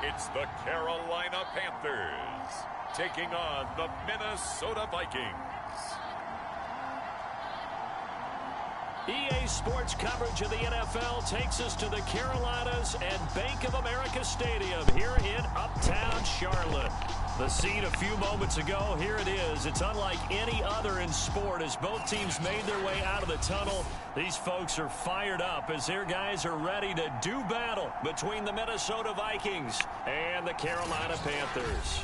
It's the Carolina Panthers taking on the Minnesota Vikings. EA Sports coverage of the NFL takes us to the Carolinas and Bank of America Stadium here in Uptown Charlotte. The scene a few moments ago, here it is. It's unlike any other in sport as both teams made their way out of the tunnel. These folks are fired up as their guys are ready to do battle between the Minnesota Vikings and the Carolina Panthers.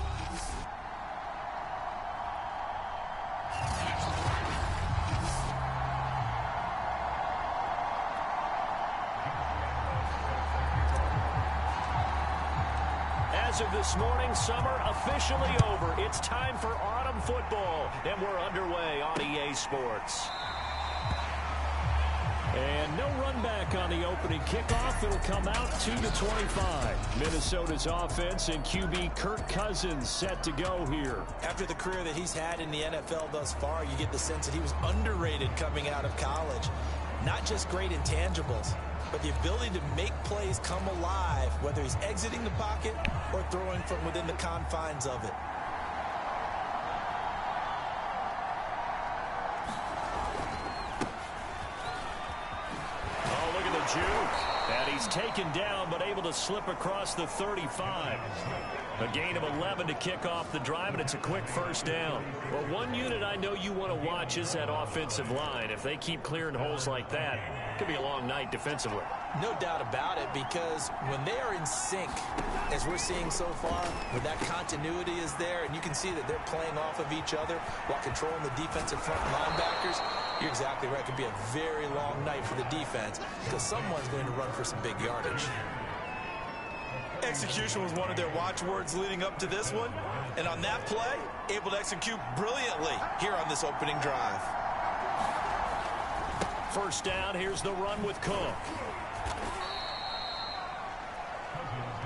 As of this morning, summer officially over. It's time for autumn football, and we're underway on EA Sports. And no run back on the opening kickoff. It'll come out 2-25. Minnesota's offense and QB Kirk Cousins set to go here. After the career that he's had in the NFL thus far, you get the sense that he was underrated coming out of college. Not just great intangibles, but the ability to make plays come alive, whether he's exiting the pocket or throwing from within the confines of it. Oh, look at the juke. And he's taken down, but able to slip across the 35. A gain of 11 to kick off the drive, and it's a quick first down. Well, one unit I know you want to watch is that offensive line. If they keep clearing holes like that, it could be a long night defensively. No doubt about it, because when they are in sync, as we're seeing so far, when that continuity is there, and you can see that they're playing off of each other while controlling the defensive front linebackers, you're exactly right. It could be a very long night for the defense because someone's going to run for some big yardage. Execution was one of their watchwords leading up to this one, and on that play, able to execute brilliantly here on this opening drive. First down, here's the run with Cook.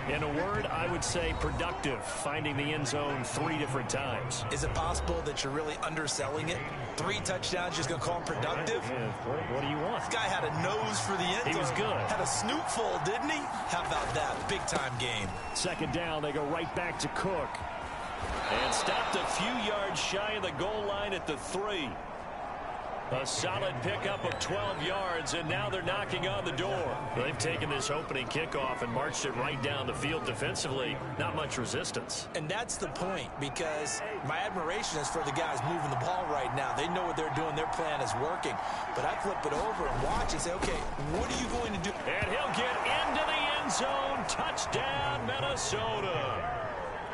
In a word, I would say productive, finding the end zone 3 different times. Is it possible that you're really underselling it? 3 touchdowns, just going to call him productive? Yeah, what do you want? This guy had a nose for the end zone. He was good. Had a snootful, didn't he? How about that? Big-time game. Second down, they go right back to Cook. And stopped a few yards shy of the goal line at the 3. A solid pickup of 12 yards, and now they're knocking on the door. They've taken this opening kickoff and marched it right down the field defensively. Not much resistance. And that's the point, because my admiration is for the guys moving the ball right now. They know what they're doing. Their plan is working. But I flip it over and watch and say, okay, what are you going to do? And he'll get into the end zone. Touchdown, Minnesota.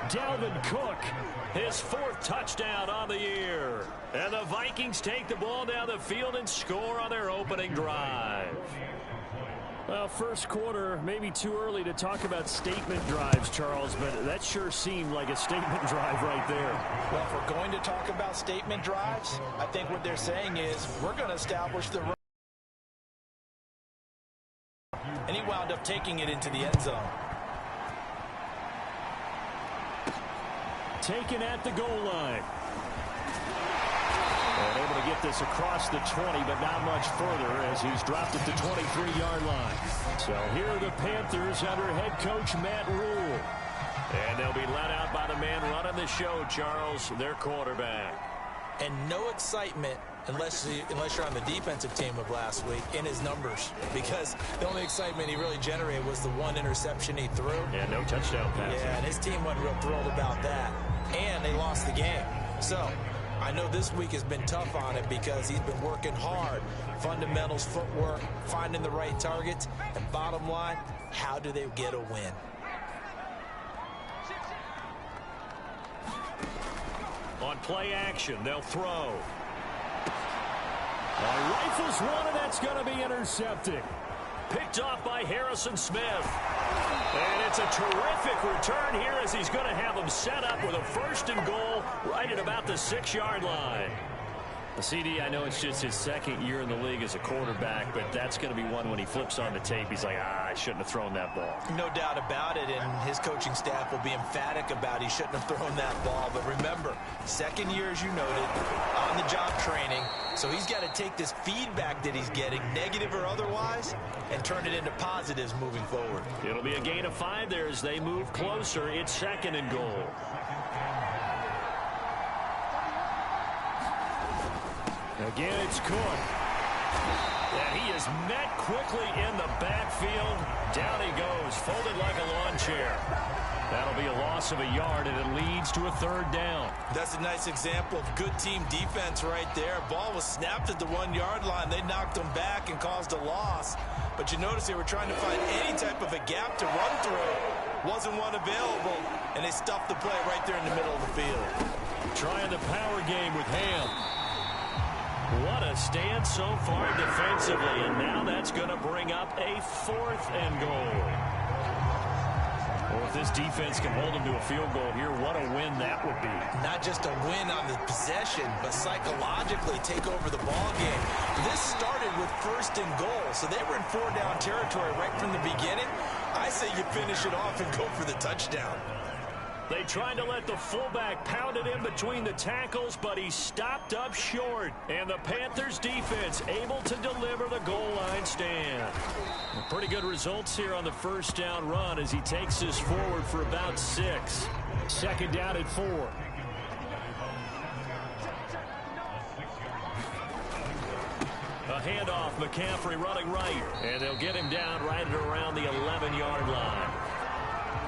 Dalvin Cook, his 4th touchdown on the year. And the Vikings take the ball down the field and score on their opening drive. Well, first quarter, maybe too early to talk about statement drives, Charles, but that sure seemed like a statement drive right there. Well, if we're going to talk about statement drives, I think what they're saying is we're going to establish the run. And he wound up taking it into the end zone. Taken at the goal line. And able to get this across the 20, but not much further as he's dropped it to 23-yard line. So here are the Panthers under head coach Matt Rule. And they'll be let out by the man running the show, Charles, their quarterback. And no excitement unless you're on the defensive team of last week in his numbers, because the only excitement he really generated was the 1 interception he threw. Yeah, no touchdown pass. Yeah, and his team wasn't real thrilled about that. And they lost the game. So I know this week has been tough on him because he's been working hard. Fundamentals, footwork, finding the right targets. And bottom line, how do they get a win? On play action, they'll throw. Rifles one, and that's going to be intercepted. Picked off by Harrison Smith. And it's a terrific return here as he's going to have them set up with a 1st and goal right at about the 6-yard line. CD, I know it's just his second year in the league as a quarterback, but that's going to be one when he flips on the tape. He's like, I shouldn't have thrown that ball. No doubt about it, and his coaching staff will be emphatic about he shouldn't have thrown that ball. But remember, second year, as you noted, on-the-job training. So he's got to take this feedback that he's getting, negative or otherwise, and turn it into positives moving forward. It'll be a gain of 5 there as they move closer. It's 2nd and goal. Again, it's Cook. And he is met quickly in the backfield. Down he goes, folded like a lawn chair. That'll be a loss of a yard, and it leads to a 3rd down. That's a nice example of good team defense right there. Ball was snapped at the 1-yard line. They knocked him back and caused a loss. But you notice they were trying to find any type of a gap to run through. Wasn't one available, and they stuffed the play right there in the middle of the field. Trying the power game with Ham. What a stand so far defensively, and now that's going to bring up a 4th and goal. Well, if this defense can hold them to a field goal here, what a win that would be. Not just a win on the possession, but psychologically take over the ball game. This started with 1st and goal, so they were in 4-down territory right from the beginning. I say you finish it off and go for the touchdown. They tried to let the fullback pound it in between the tackles, but he stopped up short. And the Panthers defense able to deliver the goal line stand. Pretty good results here on the 1st down run as he takes this forward for about 6. 2nd down at 4. A handoff, McCaffrey running right. And they'll get him down right at around the 11-yard line.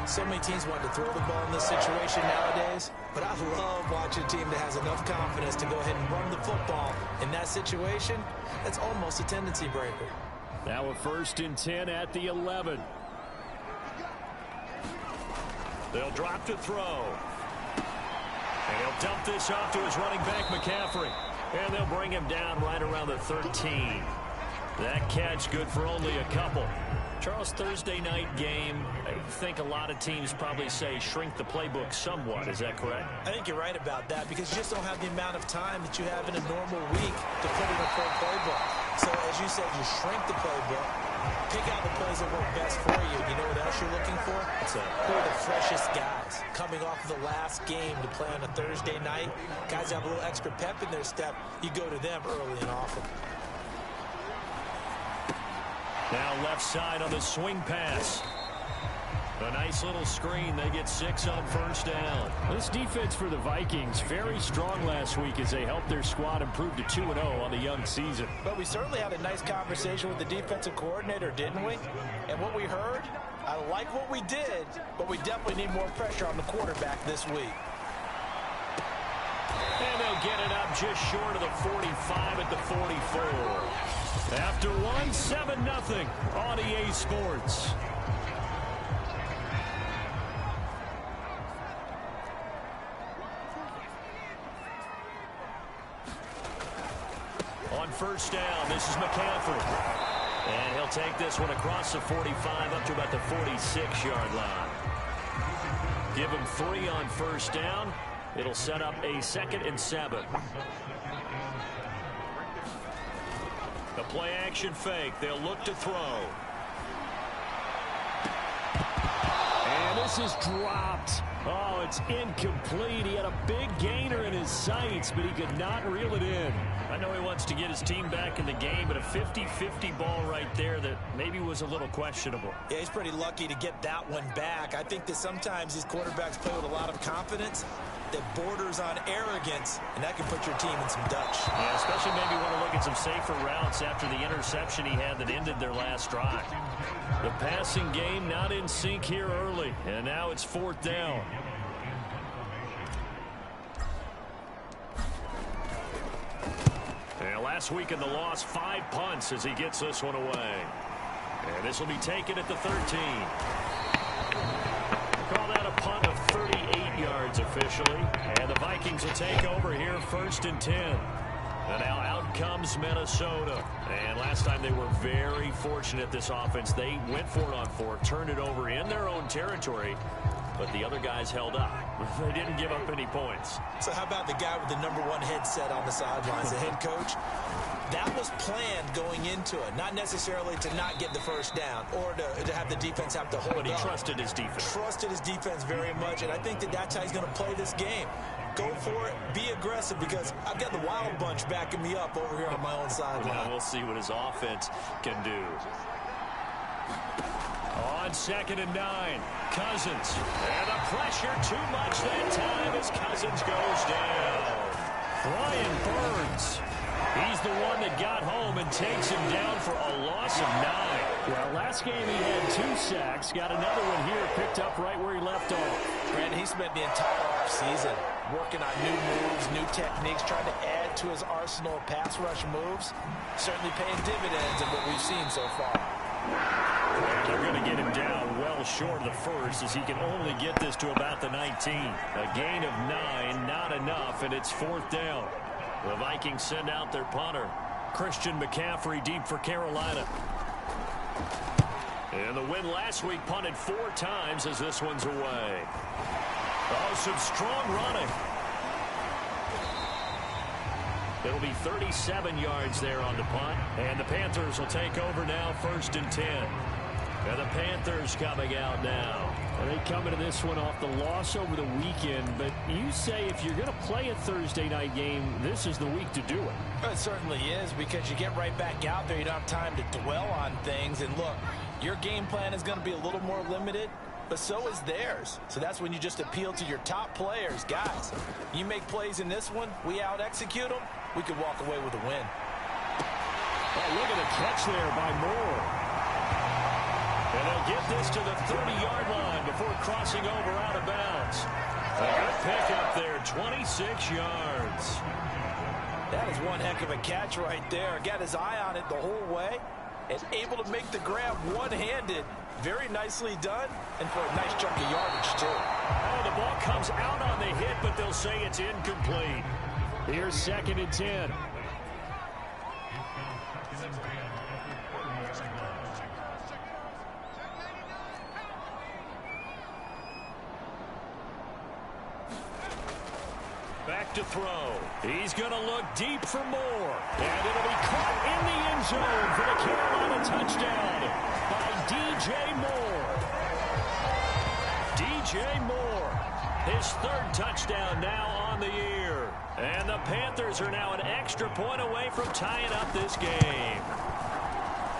So many teams want to throw the ball in this situation nowadays, but I love watching a team that has enough confidence to go ahead and run the football. In that situation, that's almost a tendency breaker. Now a 1st and 10 at the 11. They'll drop to throw. And he'll dump this off to his running back, McCaffrey. And they'll bring him down right around the 13. That catch good for only a couple. Charles, Thursday night game, I think a lot of teams probably say shrink the playbook somewhat. Is that correct? I think you're right about that because you just don't have the amount of time that you have in a normal week to put in a full playbook. So, as you said, you shrink the playbook, pick out the plays that work best for you. You know what else you're looking for? Who are the freshest guys coming off of the last game to play on a Thursday night? Guys have a little extra pep in their step. You go to them early and often. Now left side on the swing pass. A nice little screen. They get 6 on 1st down. This defense for the Vikings, very strong last week as they helped their squad improve to 2-0 on the young season. But we certainly had a nice conversation with the defensive coordinator, didn't we? And what we heard, I like what we did, but we definitely need more pressure on the quarterback this week. And they'll get it up just short of the 45 at the 44. After 1, 7-0 on EA Sports. On 1st down, this is McCaffrey. And he'll take this one across the 45 up to about the 46-yard line. Give him 3 on 1st down. It'll set up a 2nd and 7. The play action fake. They'll look to throw. And this is dropped. Oh, it's incomplete. He had a big gainer in his sights, but he could not reel it in. I know he wants to get his team back in the game, but a 50-50 ball right there that maybe was a little questionable. Yeah, he's pretty lucky to get that one back. I think that sometimes these quarterbacks play with a lot of confidence that borders on arrogance, and that can put your team in some Dutch. Yeah, especially maybe want to look at some safer routes after the interception he had that ended their last drive. The passing game not in sync here early, and now it's 4th down. And last week in the loss, 5 punts as he gets this one away. And this will be taken at the 13. Call that a punt of 38 yards officially. And the Vikings will take over here 1st and 10. And now out comes Minnesota. And last time they were very fortunate, this offense. They went for it on 4, turned it over in their own territory. but the other guys held up. They didn't give up any points. So how about the guy with the #1 headset on the sidelines, the head coach? That was planned going into it, not necessarily to not get the first down or to have the defense have to hold up. But he trusted his defense. Trusted his defense very much, and I think that's how he's going to play this game. Go for it, be aggressive, because I've got the wild bunch backing me up over here on my own sideline. Well, we'll see what his offense can do. On 2nd and 9, Cousins. And the pressure too much that time as Cousins goes down. Brian Burns. He's the one that got home and takes him down for a loss of 9. Well, last game he had 2 sacks. Got another one here, picked up right where he left off. Brandon, he spent the entire offseason working on new moves, new techniques, trying to add to his arsenal of pass rush moves. Certainly paying dividends in what we've seen so far. They're going to get him down well short of the first, as he can only get this to about the 19. A gain of 9, not enough, and it's 4th down. The Vikings send out their punter, Christian McCaffrey, deep for Carolina. And the win last week punted 4 times as this one's away. Oh, some strong running. It'll be 37 yards there on the punt. And the Panthers will take over now, 1st and 10. And the Panthers coming out now. Well, they come into this one off the loss over the weekend, but you say if you're going to play a Thursday night game, this is the week to do it. It certainly is, because you get right back out there. You don't have time to dwell on things. And look, your game plan is going to be a little more limited, but so is theirs. So that's when you just appeal to your top players. Guys, you make plays in this one, we out-execute them, we could walk away with a win. Oh, look at the catch there by Moore. And they'll get this to the 30-yard line before crossing over out of bounds. A good pickup there, 26 yards. That is one heck of a catch right there. Got his eye on it the whole way and able to make the grab one-handed. Very nicely done, and for a nice chunk of yardage, too. Oh, the ball comes out on the hit, but they'll say it's incomplete. Here's 2nd and 10. Back to throw. He's going to look deep for more. And it'll be caught in the end zone for the Carolina touchdown by DJ Moore. DJ Moore, his 3rd touchdown now on the year. And the Panthers are now an extra point away from tying up this game.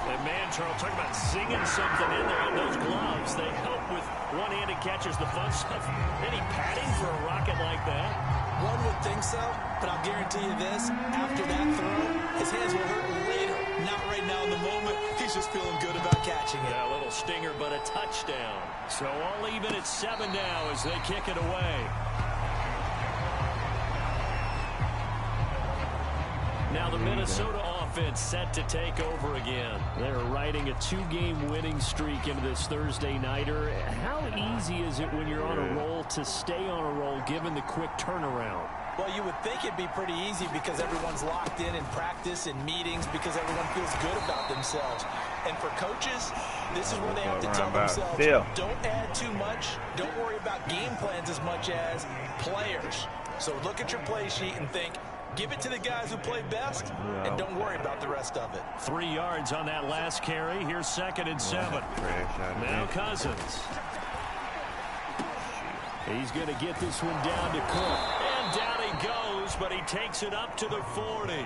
And man, Charles, talking about singing something in there on those gloves. They help with one-handed catches, the fun stuff. Any padding for a rocket like that? One would think so, but I'll guarantee you this. After that throw, his hands will hurt later. Not right now in the moment. He's just feeling good about catching it. Yeah, a little stinger, but a touchdown. So all even at 7 now as they kick it away. Now the Minnesota offense set to take over again. They're riding a 2-game winning streak into this Thursday nighter. How easy is it when you're on a roll to stay on a roll given the quick turnaround? Well, you would think it'd be pretty easy because everyone's locked in practice and meetings, because everyone feels good about themselves. And for coaches, this is where they have to tell themselves, don't add too much. Don't worry about game plans as much as players. So look at your play sheet and think, give it to the guys who play best, and don't worry about the rest of it. 3 yards on that last carry. Here's 2nd and 7. Now Cousins. He's going to get this one down to Cook. And down he goes, but he takes it up to the 40.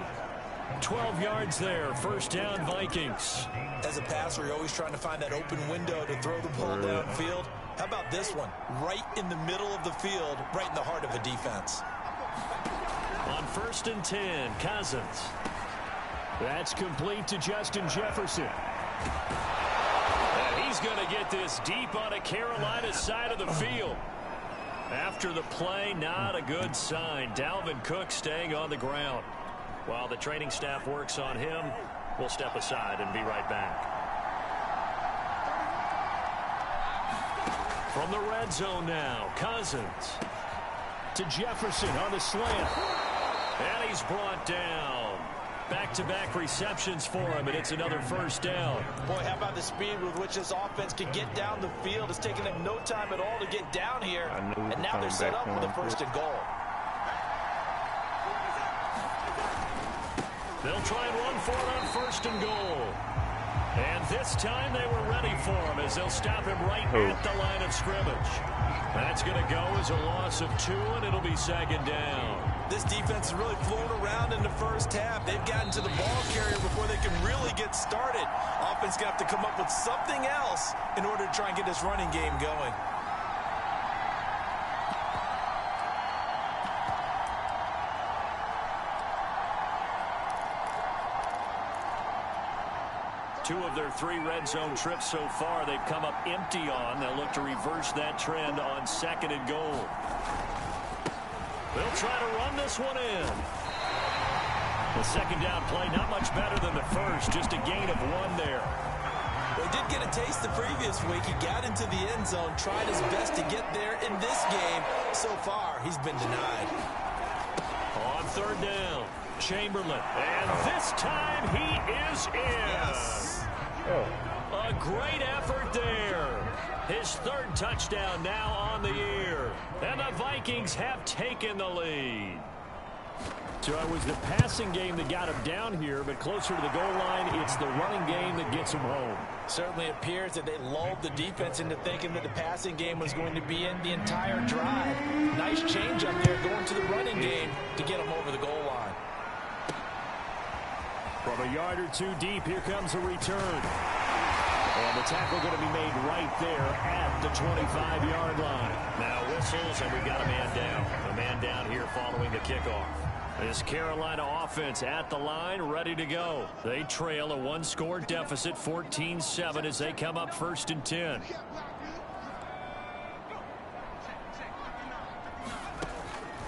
12 yards there. 1st down, Vikings. As a passer, you're always trying to find that open window to throw the ball downfield. How about this one? Right in the middle of the field, right in the heart of a defense. On 1st and 10, Cousins. That's complete to Justin Jefferson. And he's going to get this deep on a Carolina side of the field. After the play, not a good sign. Dalvin Cook staying on the ground. While the training staff works on him, we'll step aside and be right back. From the red zone now, Cousins. To Jefferson on the slant. And he's brought down. back-to-back receptions for him, and it's another first down. Boy, how about the speed with which this offense can get down the field? It's taken them no time at all to get down here, and now they're set up with a first and goal. They'll try and run for it on first and goal. And this time they were ready for him as they'll stop him right at the line of scrimmage. That's going to go as a loss of 2, and it'll be second down. This defense is really flown around in the first half. They've gotten to the ball carrier before they can really get started. Offense going to have to come up with something else in order to try and get this running game going. Two of their 3 red zone trips so far, they've come up empty on. They'll look to reverse that trend on second and goal. They'll try to run this one in. The second down play, not much better than the first, just a gain of 1 there. Well, he did get a taste the previous week. He got into the end zone, tried his best to get there in this game. So far, he's been denied. On third down, Chamberlain. And this time he is in. Yes. A great effort there. His 3rd touchdown now on the year. And the Vikings have taken the lead. So it was the passing game that got him down here, but closer to the goal line, it's the running game that gets him home. Certainly appears that they lulled the defense into thinking that the passing game was going to be in the entire drive. Nice change up there going to the running game to get him over the goal line. From a yard or 2 deep, here comes a return. And the tackle going to be made right there at the 25-yard line. Now whistles, and we've got a man down. A man down here following the kickoff. This Carolina offense at the line, ready to go. They trail a 1-score deficit, 14-7, as they come up 1st and 10.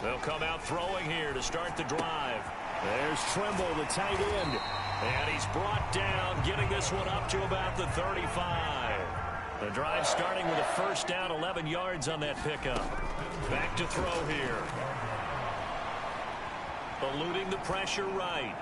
They'll come out throwing here to start the drive. There's Trimble, the tight end. And he's brought down, getting this one up to about the 35. The drive starting with a first down, 11 yards on that pickup. Back to throw here. Eluding the pressure right.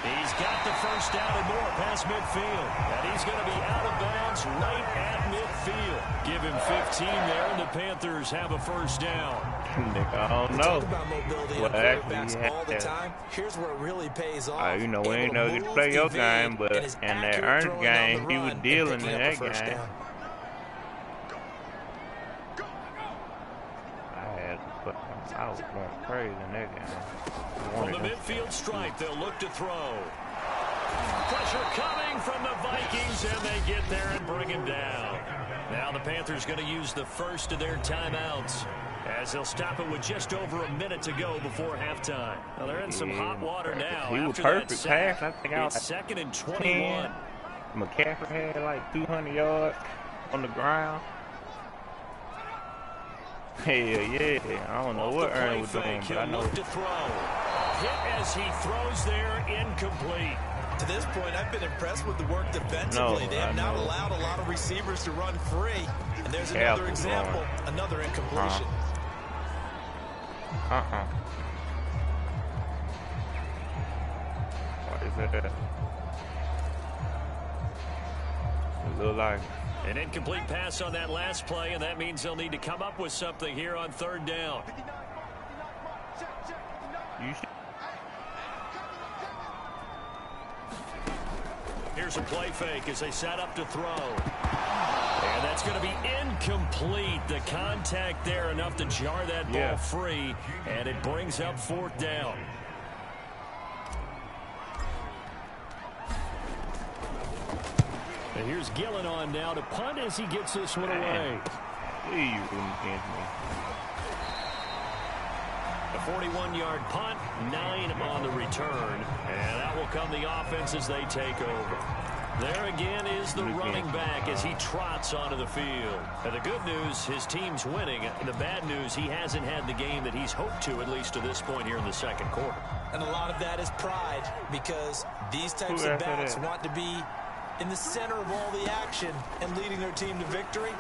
He's got the first down and more past midfield. And he's going to be out of bounds right at midfield. Give him 15 there, and the Panthers have a first down. I don't know. Talk about mobility Well, of quarterbacks all the time. Here's where it really pays off. You know, we ain't never get to play your game, but in that Ernst game, he was dealing in that game. I was going crazy in that game. From the midfield stripe, they'll look to throw. Pressure coming from the Vikings, and they get there and bring him down. Now the Panthers going to use the first of their timeouts, as they'll stop it with just over a minute to go before halftime. Well, they're in some hot water now. He was after perfect that sack. pass. I think I was It's 2nd and 21. McCaffrey had like 200 yards on the ground. Hell yeah. I don't know what Aaron was doing, but I know. Look to throw. Hit as he throws there, incomplete. To this point, I've been impressed with the work defensively. They have not allowed a lot of receivers to run free. And there's another example, another incompletion. What is that? It look like an incomplete pass on that last play, and that means they'll need to come up with something here on 3rd down. Here's a play fake as they set up to throw. And that's going to be incomplete. The contact there enough to jar that ball free, and it brings up 4th down. And here's Gillen on now to punt as he gets this one away. A 41-yard punt, 9 on the return, and that will come the offense as they take over. There again is the running back as he trots onto the field. And the good news, his team's winning. The bad news, he hasn't had the game that he's hoped to, at least to this point here in the 2nd quarter. And a lot of that is pride, because these types of backs want to be in the center of all the action and leading their team to victory.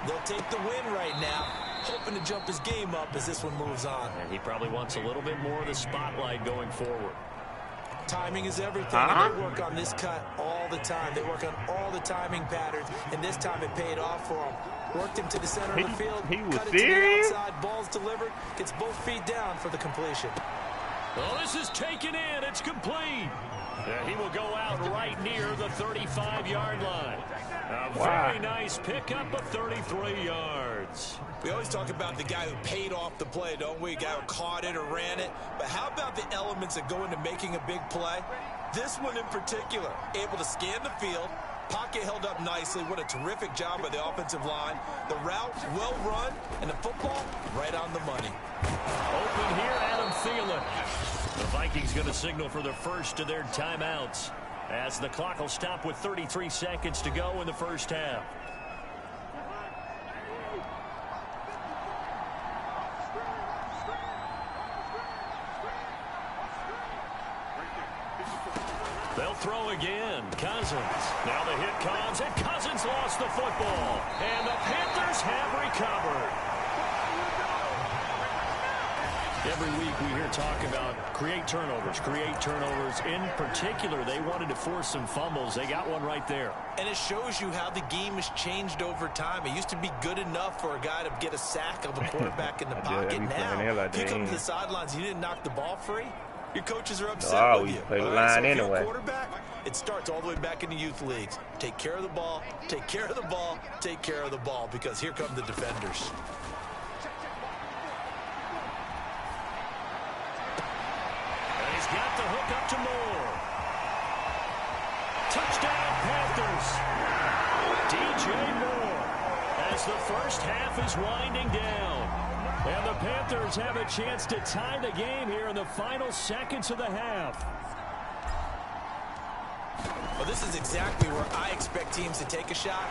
They'll take the win right now, hoping to jump his game up as this one moves on. And he probably wants a little bit more of the spotlight going forward. Timing is everything, and they work on this cut all the time. They work on all the timing patterns, and this time it paid off for them. Worked him to the center of the field, cut it to the outside, ball's delivered, gets both feet down for the completion. Well, this is taken in. It's complete. He will go out right near the 35-yard line. A very nice pickup of 33 yards. We always talk about the guy who paid off the play, don't we? A guy who caught it or ran it. But how about the elements that go into making a big play? This one in particular, able to scan the field, pocket held up nicely. What a terrific job by the offensive line. The route, well run, and the football, right on the money. Open here, Adam Thielen. The Vikings going to signal for the first of their timeouts, as the clock will stop with 33 seconds to go in the first half. They'll throw again. Cousins. Now the hit comes, and Cousins lost the football. And the Panthers have recovered. Every week we hear talk about create turnovers. In particular, they wanted to force some fumbles. They got one right there. And it shows you how the game has changed over time. It used to be good enough for a guy to get a sack of a quarterback in the pocket. Now, if you come to the sidelines, you didn't knock the ball free, your coaches are upset with you. Play the line so anyway. Quarterback, it starts all the way back in the youth leagues. Take care of the ball, take care of the ball, take care of the ball, because here come the defenders. He's got the hook up to Moore. Touchdown, Panthers. DJ Moore, as the first half is winding down. And the Panthers have a chance to tie the game here in the final seconds of the half. Well, this is exactly where I expect teams to take a shot.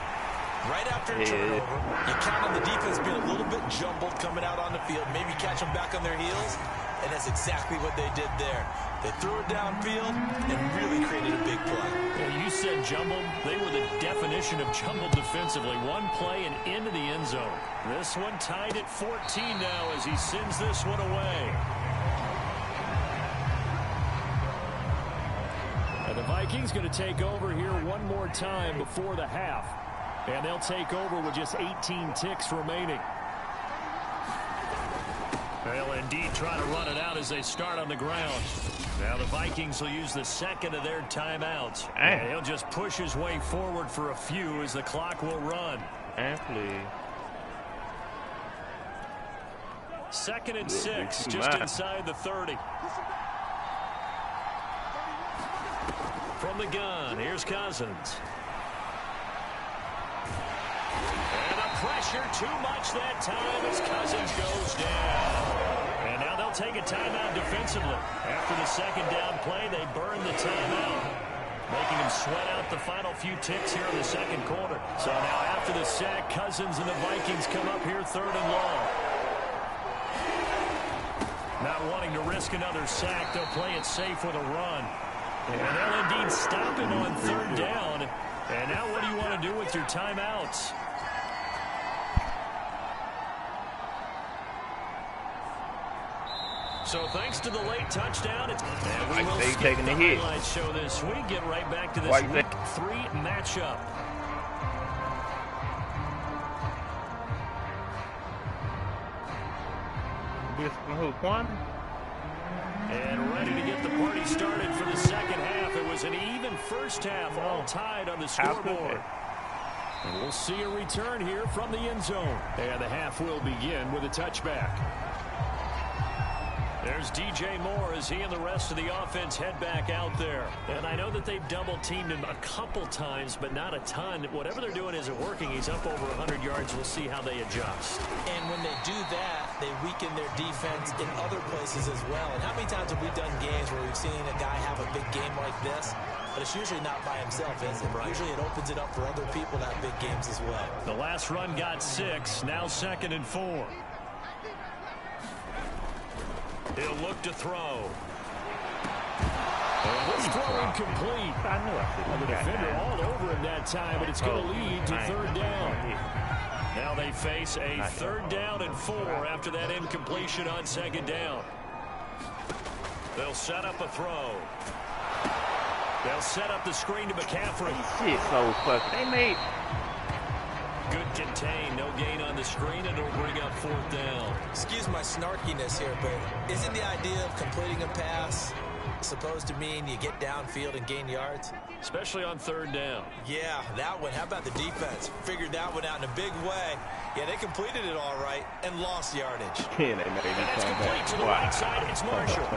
Right after a turnover, you count on the defense being a little bit jumbled coming out on the field, maybe catch them back on their heels. And that's exactly what they did there. They threw it downfield and really created a big play. Yeah, you said jumbled. They were the definition of jumbled defensively. One play and into the end zone. This one tied at 14 now as he sends this one away. And the Vikings going to take over here one more time before the half. And they'll take over with just 18 ticks remaining. They'll indeed try to run it out as they start on the ground. Now the Vikings will use the second of their timeouts. And he'll just push his way forward for a few as the clock will run. Second and 6, just inside the 30. From the gun, here's Cousins. And the pressure too much that time as Cousins goes down. And now they'll take a timeout defensively. After the second down play, they burn the timeout, making them sweat out the final few ticks here in the second quarter. So now after the sack, Cousins and the Vikings come up here third and long. Not wanting to risk another sack, they'll play it safe with a run. And they'll indeed stop it on third down. And now what do you want to do with your timeouts? So thanks to the late touchdown, we will skip the highlights show this week. Get right back to this week 3 matchup. And ready to get the party started for the second half. It was an even first half, all tied on the scoreboard. And we'll see a return here from the end zone. And the half will begin with a touchback. There's DJ Moore as he and the rest of the offense head back out there. And I know that they've double-teamed him a couple times, but not a ton. Whatever they're doing isn't working. He's up over 100 yards. We'll see how they adjust. And when they do that, they weaken their defense in other places as well. And how many times have we done games where we've seen a guy have a big game like this? But it's usually not by himself, is it? Right. Usually it opens it up for other people to have big games as well. The last run got 6. Now 2nd and 4. He'll look to throw. This throw incomplete. The defender all over him that time, but it's going to lead to third down. Now they face a third down and 4 after that incompletion on second down. They'll set up a throw. They'll set up the screen to McCaffrey. Shit, so fucking. They made. Good contain. No gain on the screen, and it'll bring up 4th down. Excuse my snarkiness here, but isn't the idea of completing a pass supposed to mean you get downfield and gain yards? Especially on 3rd down. Yeah, that one. How about the defense? Figured that one out in a big way. Yeah, they completed it all right and lost yardage. Yeah, they made it. And it's complete to the right side. It's Marshall.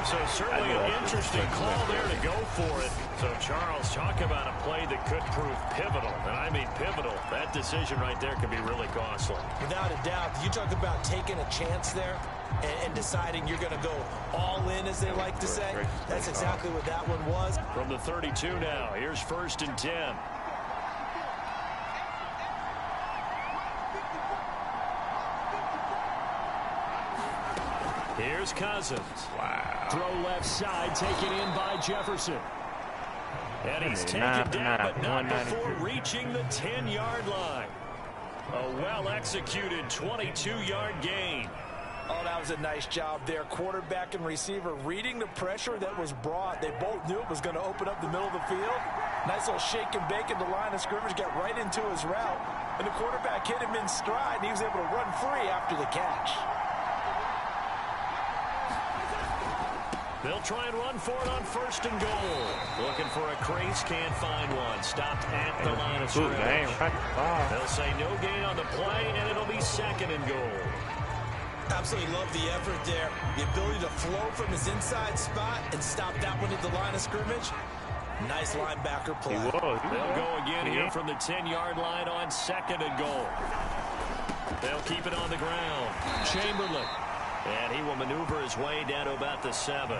So certainly an interesting call there to go for it. So, Charles, talk about a play that could prove pivotal. And I mean pivotal. That decision right there could be really costly. Without a doubt. You talk about taking a chance there and deciding you're going to go all in, as they like to say. That's exactly what that one was. From the 32 now, here's 1st and 10. Here's Cousins. Wow. Throw left side, taken in by Jefferson. And he's taken down, but not before reaching the 10-yard line. A well-executed 22-yard gain. Oh, that was a nice job there. Quarterback and receiver reading the pressure that was brought. They both knew it was going to open up the middle of the field. Nice little shake and bake in the line of scrimmage, got right into his route. And the quarterback hit him in stride, and he was able to run free after the catch. They'll try and run for it on 1st and goal. Looking for a crease, can't find one. Stopped at the line of scrimmage. They'll say no gain on the play, and it'll be 2nd and goal. Absolutely love the effort there. The ability to flow from his inside spot and stop that one at the line of scrimmage. Nice linebacker play. They'll go again here from the 10-yard line on 2nd and goal. They'll keep it on the ground. Chamberlain. And he will maneuver his way down to about the 7.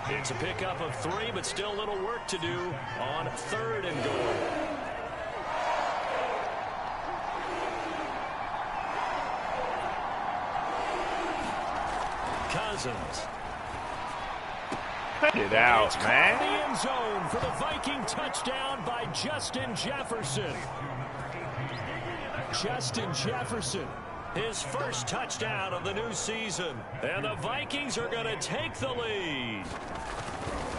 It's a pickup of 3, but still a little work to do on 3rd and goal. Cousins. Cut it out, man. The end zone for the Viking touchdown by Justin Jefferson. Justin Jefferson. His first touchdown of the new season. And the Vikings are going to take the lead.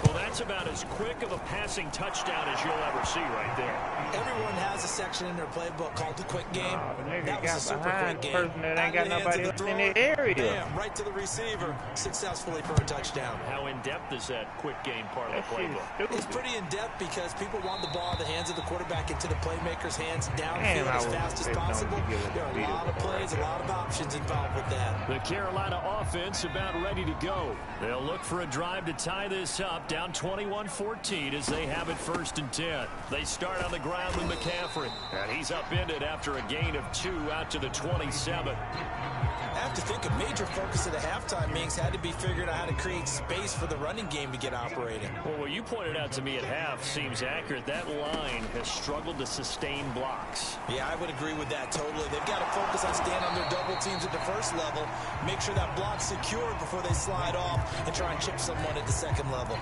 Well, that's about as quick of a passing touchdown as you'll ever see right there. Everyone has a section in their playbook called the quick game. That was a super quick game. Person that ain't got nobody else in the area. Bam, right to the receiver, successfully for a touchdown. How in-depth is that quick game part of the playbook? It's pretty in-depth because people want the ball in the hands of the quarterback into the playmaker's hands downfield as fast as possible. There are a lot of plays, a lot of options involved with that. The Carolina offense about ready to go. They'll look for a drive to tie this up, down 21-14 as they have it 1st and 10. They start on the ground with McCaffrey. And he's upended after a gain of 2 out to the 27. I have to think a major focus of the halftime meetings had to be figuring out how to create space for the running game to get operating. Well, what you pointed out to me at half seems accurate. That line has struggled to sustain blocks. Yeah, I would agree with that totally. They've got to focus on staying on their double teams at the first level, make sure that block's secure before they slide off and try and chip someone at the second level.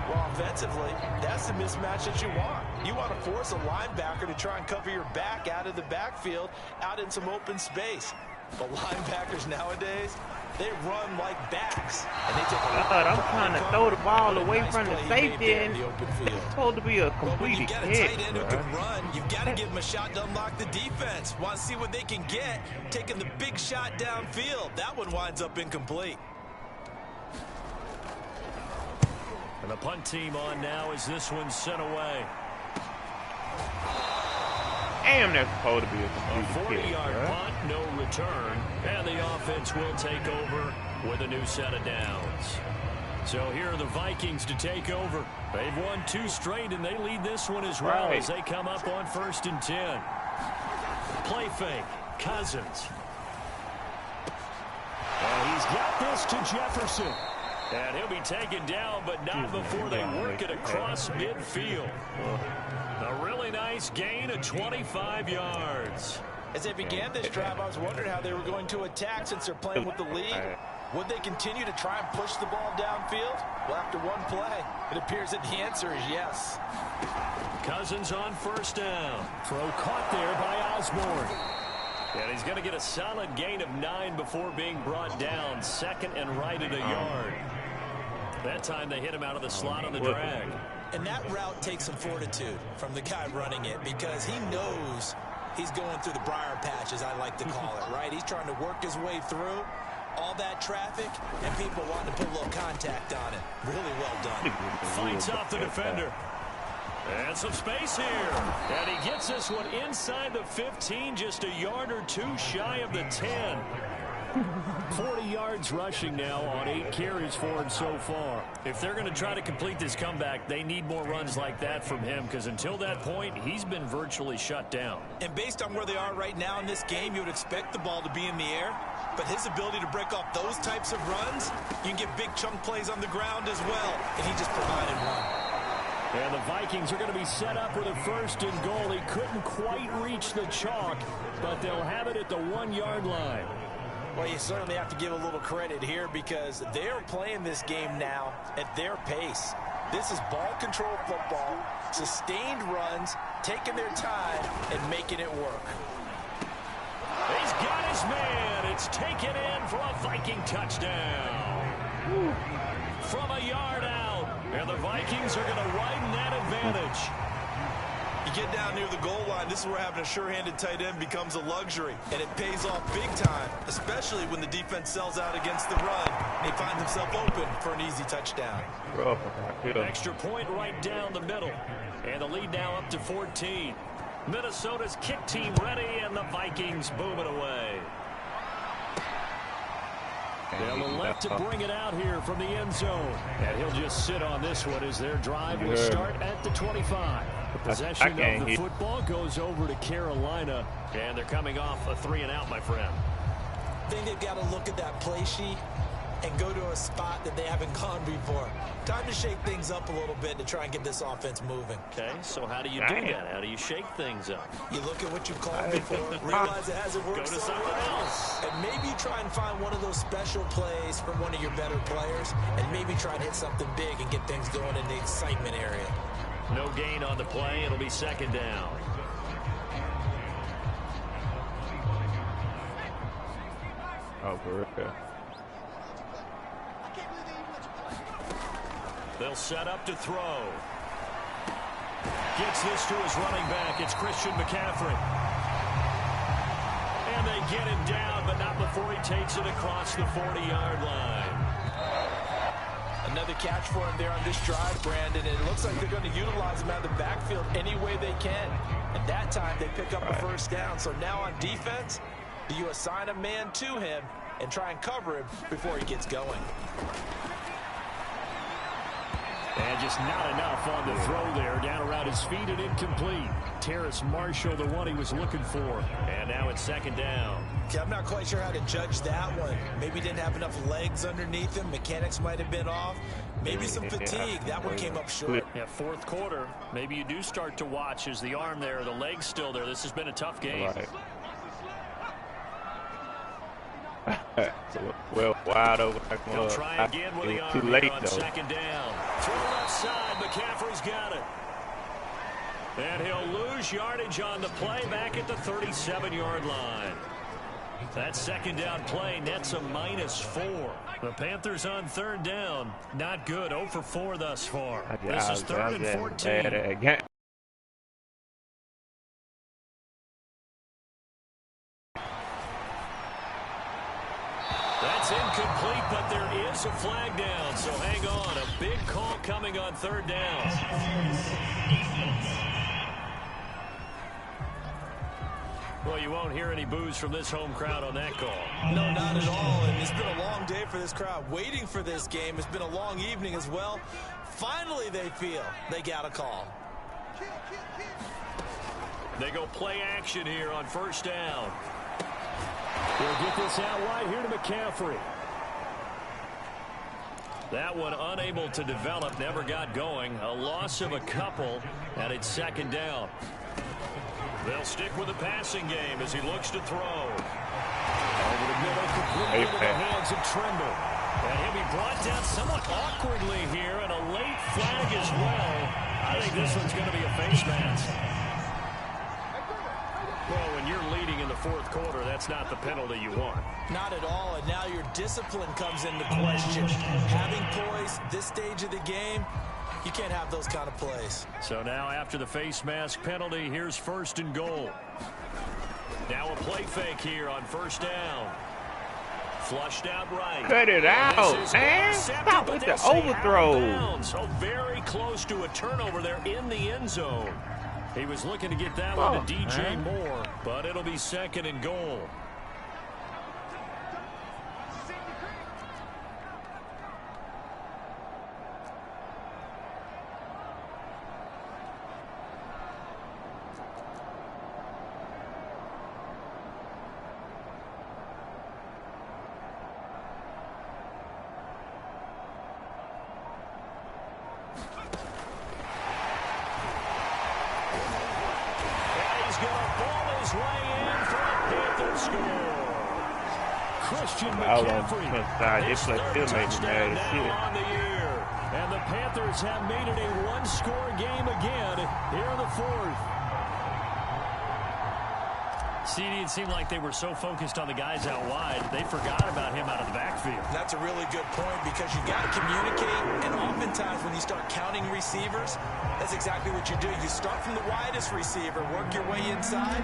Well, offensively, that's the mismatch that you want. You want to force a linebacker to try and cover your back out of the backfield, out in some open space. But linebackers nowadays, they run like backs. And they take I'm trying to throw the ball away from the safety, and it's supposed to be a completed kick. When you got a tight end who can run, you've got to give them a shot to unlock the defense. Want to see what they can get, taking the big shot downfield. That one winds up incomplete. And the punt team on now as this one's sent away. Damn, that's supposed to be a completed kick. 40-yard punt, no return. And the offense will take over with a new set of downs. So here are the Vikings to take over. They've won 2 straight, and they lead this one as well as they come up on 1st and 10. Play fake. Cousins. And he's got this to Jefferson. And he'll be taken down, but not before they work it across midfield. A really nice gain of 25 yards. As they began this drive, I was wondering how they were going to attack since they're playing with the lead. Would they continue to try and push the ball downfield? Well, after one play, it appears that the answer is yes. Cousins on 1st down. Throw caught there by Osborne. And he's going to get a solid gain of 9 before being brought down. 2nd and right at a yard. That time they hit him out of the slot on the drag. And that route takes some fortitude from the guy running it because he knows he's going through the briar patch, as I like to call it, right? He's trying to work his way through all that traffic and people wanting to put a little contact on it. Really well done. Fights off the defender. And some space here. And he gets this one inside the 15, just a yard or two shy of the 10. 40 yards rushing now on 8 carries for him so far. If they're going to try to complete this comeback, they need more runs like that from him because until that point, he's been virtually shut down. And based on where they are right now in this game, you would expect the ball to be in the air. But his ability to break off those types of runs, you can get big chunk plays on the ground as well. And he just provided one. And the Vikings are going to be set up with a 1st and goal. He couldn't quite reach the chalk, but they'll have it at the 1-yard line. Well, you certainly have to give a little credit here because they're playing this game now at their pace. This is ball control football, sustained runs, taking their time, and making it work. He's got his man. It's taken in for a Viking touchdown. From a yard out. And the Vikings are going to widen that advantage. You get down near the goal line, this is where having a sure-handed tight end becomes a luxury. And it pays off big time, especially when the defense sells out against the run. And he finds himself open for an easy touchdown. Extra point right down the middle. And the lead now up to 14. Minnesota's kick team ready, and the Vikings boom it away. They'll elect to bring it out here from the end zone. And he'll just sit on this one as their drive will start at the 25. Possession of the football goes over to Carolina. And they're coming off a 3-and-out, my friend. I think they've got to look at that play sheet and go to a spot that they haven't gone before. Time to shake things up a little bit to try and get this offense moving. Okay, so how do you do that? How do you shake things up? You look at what you've called before, realize it hasn't worked so well, else. and maybe try and find one of those special plays from one of your better players, and maybe try and hit something big and get things going in the excitement area. No gain on the play. It'll be 2nd down. Oh, for real. They'll set up to throw. Gets this to his running back. It's Christian McCaffrey. And they get him down, but not before he takes it across the 40-yard line. Another catch for him there on this drive, Brandon. And it looks like they're going to utilize him out of the backfield any way they can. And that time they pick up a 1st down. So now on defense, do you assign a man to him and try and cover him before he gets going? And just not enough on the throw there. Down around his feet and incomplete. Terrace Marshall, the one he was looking for. And now it's 2nd down. Okay, I'm not quite sure how to judge that one. Maybe didn't have enough legs underneath him. Mechanics might have been off. Maybe some fatigue. That one came up short. Yeah, 4th quarter. Maybe you do start to watch as the arm there, the leg's still there. This has been a tough game. Well, wide open. He'll try again with the arm too late, on though. 2nd down. Throw left side. McCaffrey's got it. And he'll lose yardage on the play back at the 37-yard line. That 2nd down play nets a -4. The Panthers on 3rd down. Not good. 0 for 4 thus far. This is 3rd and 14. That's incomplete, but there is a flag down, so hang on. A big call coming on 3rd down. Well, you won't hear any boos from this home crowd on that call. No, not at all. And it's been a long day for this crowd waiting for this game. It's been a long evening as well. Finally, they feel they got a call. They go play action here on 1st down. They'll get this out wide here to McCaffrey. That one unable to develop, never got going. A loss of a couple, and it's 2nd down. They'll stick with the passing game as he looks to throw. Over the middle, completely into the hands of Trimble. And he'll be brought down somewhat awkwardly here, and a late flag as well. I think this one's going to be a face mask. Well, when you're leading in the fourth quarter, that's not the penalty you want. Not at all, and now your discipline comes into question. Having poise this stage of the game, you can't have those kind of plays. So now after the face mask penalty, here's 1st and goal. Now a play fake here on 1st down. Flushed out right. Cut it out, man. Stop with the overthrow. So very close to a turnover there in the end zone. He was looking to get that one to DJ Moore, but it'll be 2nd and goal. And the Panthers have made it a one-score game again here in the 4th. CD, it seemed like they were so focused on the guys out wide, they forgot about him out of the backfield. That's a really good point because you got to communicate, and oftentimes when you start counting receivers, that's exactly what you do. You start from the widest receiver, work your way inside.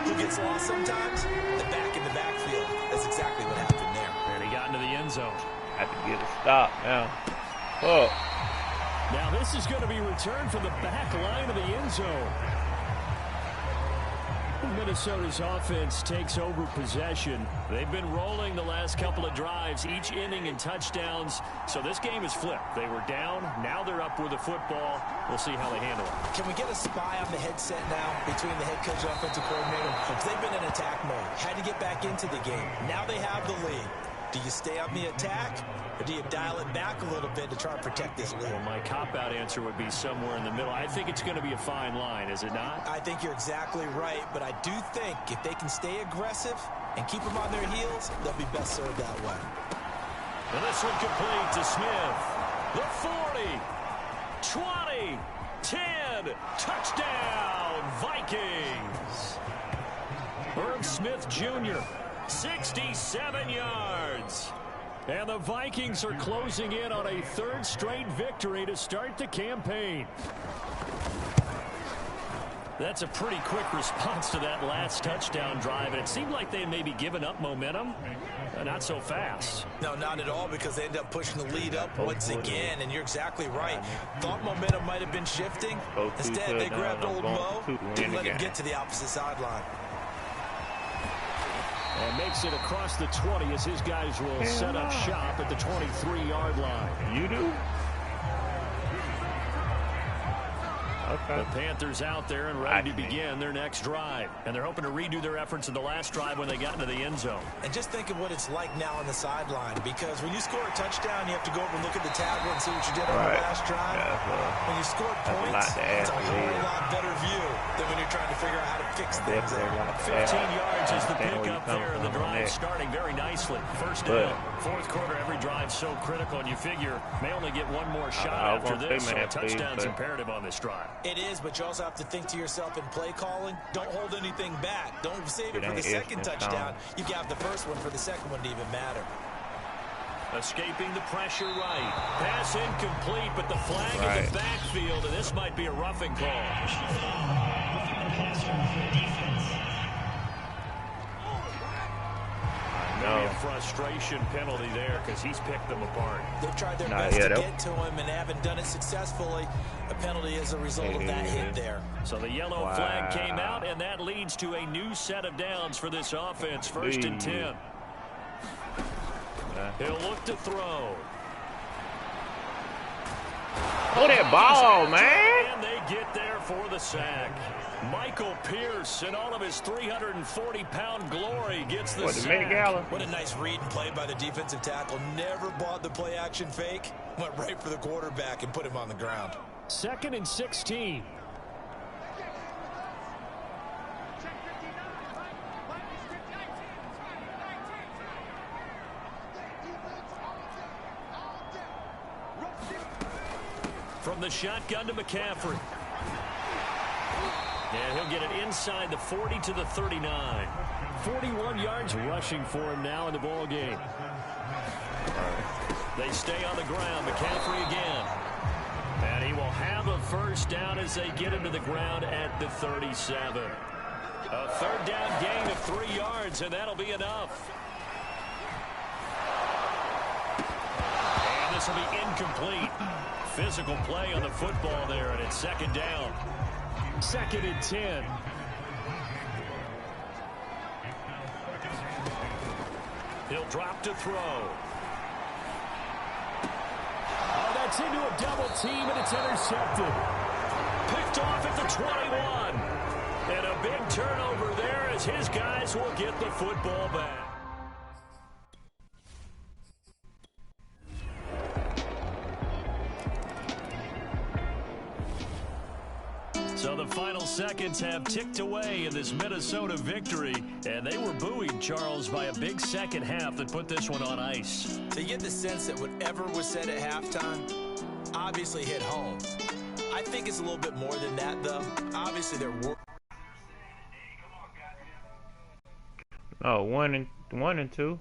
Who gets lost sometimes? The back in the backfield. That's exactly what happened there. And he got into the end zone. Have to get a stop now. Oh. Now this is going to be returned from the back line of the end zone. Minnesota's offense takes over possession. They've been rolling the last couple of drives, each inning in touchdowns. So this game is flipped. They were down. Now they're up with the football. We'll see how they handle it. Can we get a spy on the headset now between the head coach and offensive coordinator? Because they've been in attack mode. Had to get back into the game. Now they have the lead. Do you stay on the attack, or do you dial it back a little bit to try and protect this lead? Well, my cop-out answer would be somewhere in the middle. I think it's going to be a fine line, is it not? I think you're exactly right, but I do think if they can stay aggressive and keep them on their heels, they'll be best served that way. And this one complete to Smith. The 40, 20, 10, touchdown, Vikings. Herb Smith Jr., 67 yards. And the Vikings are closing in on a 3rd straight victory to start the campaign. That's a pretty quick response to that last touchdown drive, and it seemed like they had maybe given up momentum. Not so fast. No, not at all, because they end up pushing the lead up once again, and you're exactly right. Thought momentum might have been shifting. Instead, they grabbed old Mo, didn't let him get to the opposite sideline. And makes it across the 20 as his guys will set up shop at the 23-yard line. You do? Okay. The Panthers out there and ready to begin their next drive. And they're hoping to redo their efforts in the last drive when they got into the end zone. And just think of what it's like now on the sideline, because when you score a touchdown, you have to go over and look at the tablet and see what you did on the last drive. When you scored points, it's a whole lot better view than when you're trying to figure out how to fix things. 15 yards is the pickup there, and the drive starting very nicely. 1st down, 4th quarter, every drive so critical, and you figure may only get one more shot after this, so a touchdown's imperative on this drive. It is, but you also have to think to yourself in play calling, don't hold anything back. Don't save it for the 2nd touchdown. You got the 1st one for the 2nd one to even matter. Escaping the pressure right. Pass incomplete, but the flag in the backfield, and this might be a roughing call. Maybe a frustration penalty there because he's picked them apart. They've tried their best to get to him and haven't done it successfully. A penalty as a result of that hit there. So the yellow flag came out, and that leads to a new set of downs for this offense. 1st and 10. He'll look to throw. Oh, that ball, man. And they get there for the sack. Michael Pierce, in all of his 340-pound glory, gets the sack. What a nice read and play by the defensive tackle. Never bought the play-action fake. Went right for the quarterback and put him on the ground. 2nd and 16. From the shotgun to McCaffrey. And he'll get it inside the 40 to the 39. 41 yards rushing for him now in the ball game. They stay on the ground. McCaffrey again. And he will have a first down as they get him to the ground at the 37. A third down gain of 3 yards, and that'll be enough. And this will be incomplete. Physical play on the football there, and it's second down. 2nd and 10. He'll drop to throw. Oh, that's into a double team, and it's intercepted. Picked off at the 21. And a big turnover there as his guys will get the football back. So the final seconds have ticked away in this Minnesota victory, and they were buoyed, Charles, by a big second half that put this one on ice. They get the sense that whatever was said at halftime obviously hit home. I think it's a little bit more than that, though. Obviously, they're working. Oh, 1 and 2.